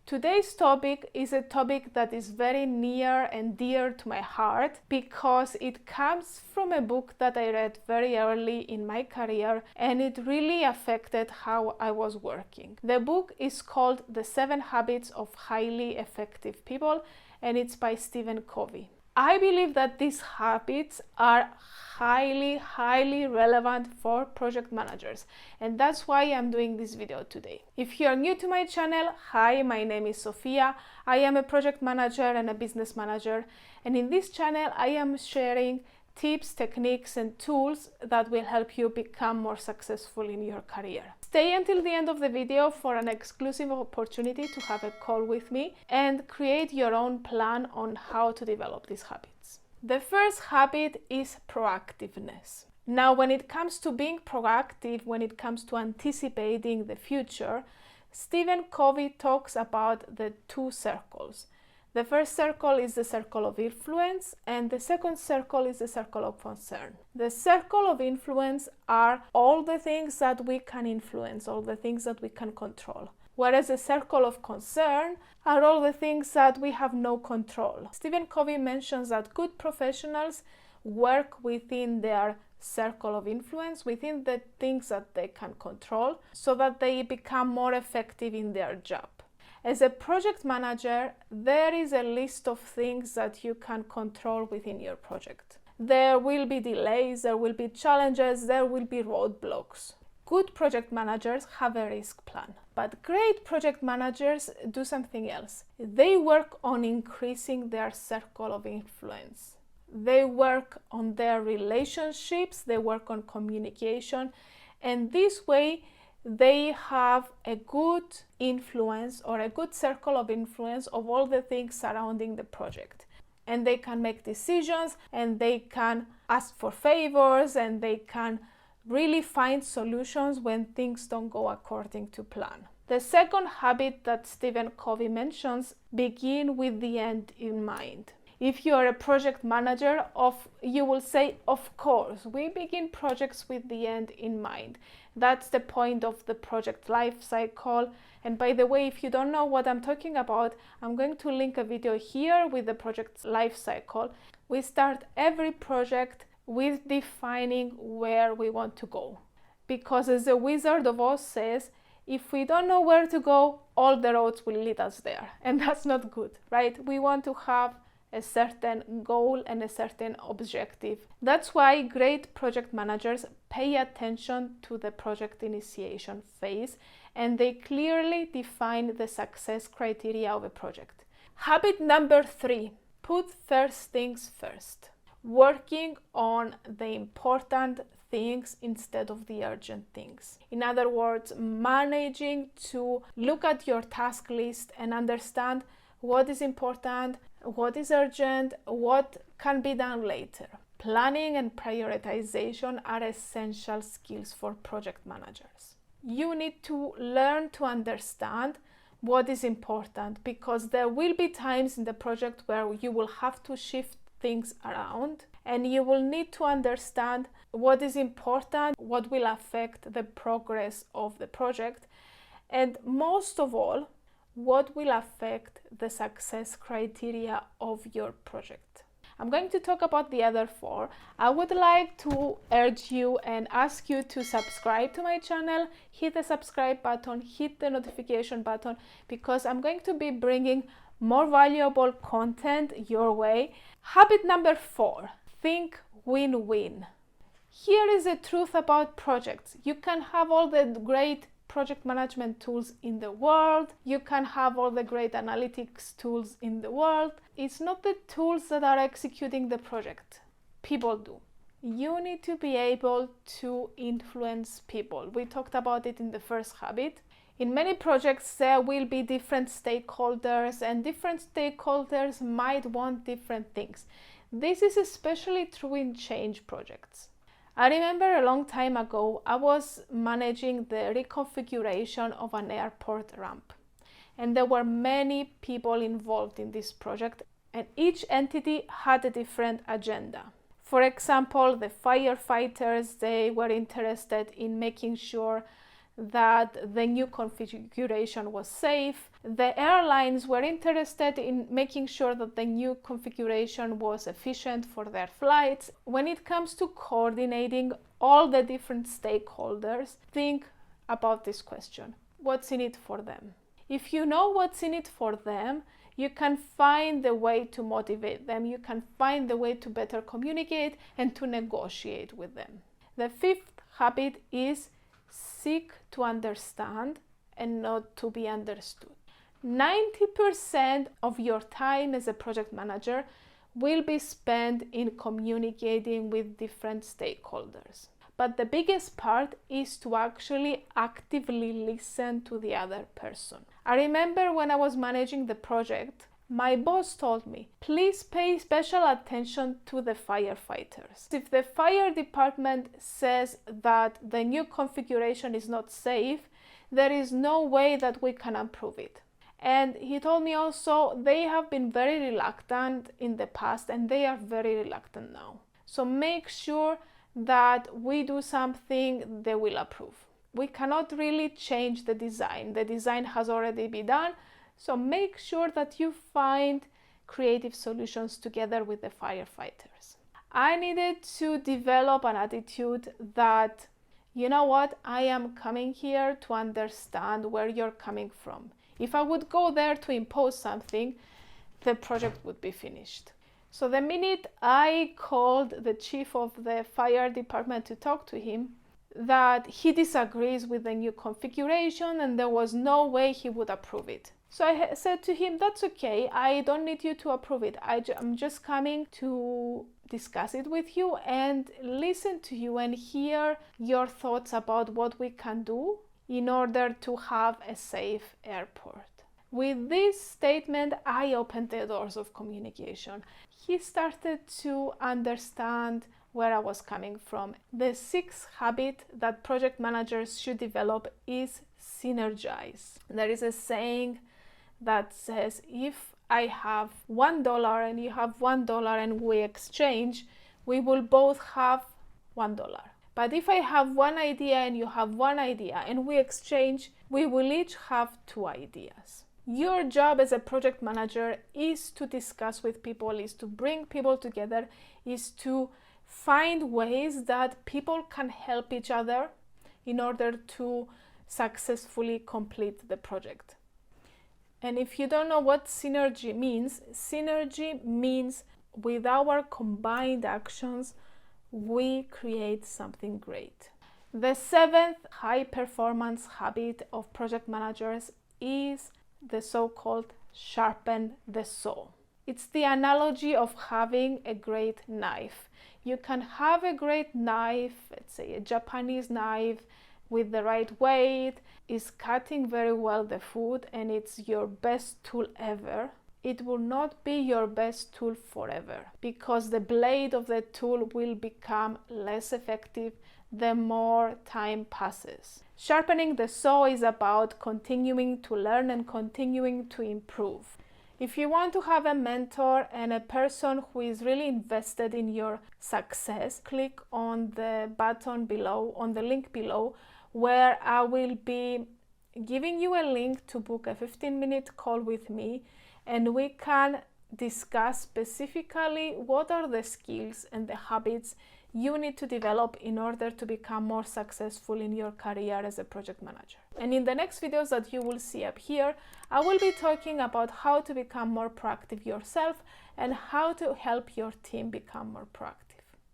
Today's topic is a topic that is very near and dear to my heart because it comes from a book that I read very early in my career, and it really affected how I was working. The book is called The 7 Habits of Highly Effective People, and it's by Stephen Covey. I believe that these habits are highly relevant for project managers, and that's why I'm doing this video today. If you are new to my channel, hi, my name is Sophia. I am a project manager and a business manager, and in this channel I am sharing tips, techniques and tools that will help you become more successful in your career. Stay until the end of the video for an exclusive opportunity to have a call with me and create your own plan on how to develop these habits. The first habit is proactiveness. Now, when it comes to being proactive, when it comes to anticipating the future, Stephen Covey talks about the 2 circles. The first circle is the circle of influence, and the second circle is the circle of concern. The circle of influence are all the things that we can influence, all the things that we can control. Whereas the circle of concern are all the things that we have no control. Stephen Covey mentions that good professionals work within their circle of influence, within the things that they can control, so that they become more effective in their job. As a project manager, there is a list of things that you can control within your project. There will be delays, there will be challenges, there will be roadblocks. Good project managers have a risk plan, but great project managers do something else. They work on increasing their circle of influence. They work on their relationships, they work on communication, and this way they have a good influence or a good circle of influence of all the things surrounding the project. And they can make decisions, and they can ask for favors, and they can really find solutions when things don't go according to plan. The second habit that Stephen Covey mentions begin with the end in mind. If you are a project manager, you will say, of course, we begin projects with the end in mind. That's the point of the project life cycle. And by the way, if you don't know what I'm talking about, I'm going to link a video here with the project life cycle. We start every project with defining where we want to go. Because as the Wizard of Oz says, if we don't know where to go, all the roads will lead us there. And that's not good, right? We want to have a certain goal and a certain objective. That's why great project managers pay attention to the project initiation phase, and they clearly define the success criteria of a project. Habit number 3, put first things first. Working on the important things instead of the urgent things. In other words, managing to look at your task list and understand what is important, what is urgent, what can be done later. Planning and prioritization are essential skills for project managers. You need to learn to understand what is important, because there will be times in the project where you will have to shift things around, and you will need to understand what is important, what will affect the progress of the project, and most of all, what will affect the success criteria of your project. I'm going to talk about the other 4. I would like to urge you and ask you to subscribe to my channel, hit the subscribe button, hit the notification button, because I'm going to be bringing more valuable content your way. Habit number 4, think win-win. Here is the truth about projects. You can have all the great project management tools in the world, you can have all the great analytics tools in the world. It's not the tools that are executing the project. People do. You need to be able to influence people. We talked about it in the first habit. In many projects, there will be different stakeholders, and different stakeholders might want different things. This is especially true in change projects. I remember a long time ago, I was managing the reconfiguration of an airport ramp. And there were many people involved in this project, and each entity had a different agenda. For example, the firefighters, they were interested in making sure that the new configuration was safe. The airlines were interested in making sure that the new configuration was efficient for their flights. When it comes to coordinating all the different stakeholders, think about this question: what's in it for them? If you know what's in it for them, you can find the way to motivate them, you can find the way to better communicate and to negotiate with them. The fifth habit is seek to understand and not to be understood. 90% of your time as a project manager will be spent in communicating with different stakeholders. But the biggest part is to actually actively listen to the other person. I remember when I was managing the project, my boss told me, please pay special attention to the firefighters. If the fire department says that the new configuration is not safe, there is no way that we can improve it. And he told me also they have been very reluctant in the past and they are very reluctant now. So make sure that we do something they will approve. We cannot really change the design. The design has already been done. So make sure that you find creative solutions together with the firefighters. I needed to develop an attitude that, you know what, I am coming here to understand where you're coming from. If I would go there to impose something, the project would be finished. So the minute I called the chief of the fire department to talk to him, that he disagrees with the new configuration and there was no way he would approve it. So I said to him, that's okay, I don't need you to approve it. I'm just coming to discuss it with you and listen to you and hear your thoughts about what we can do in order to have a safe airport. With this statement, I opened the doors of communication. He started to understand where I was coming from. The sixth habit that project managers should develop is synergize. There is a saying that says, if I have $1 and you have $1 and we exchange, we will both have $1. But if I have one idea and you have one idea and we exchange, we will each have 2 ideas. Your job as a project manager is to discuss with people, is to bring people together, is to find ways that people can help each other in order to successfully complete the project. And if you don't know what synergy means with our combined actions, we create something great. The seventh high performance habit of project managers is the so-called sharpen the saw. It's the analogy of having a great knife. You can have a great knife, let's say a Japanese knife with the right weight, is cutting very well the food and it's your best tool ever. It will not be your best tool forever because the blade of the tool will become less effective the more time passes. Sharpening the saw is about continuing to learn and continuing to improve. If you want to have a mentor and a person who is really invested in your success, click on the button below, on the link below, where I will be giving you a link to book a 15-minute call with me, and we can discuss specifically what are the skills and the habits you need to develop in order to become more successful in your career as a project manager. And in the next videos that you will see up here, I will be talking about how to become more proactive yourself and how to help your team become more proactive.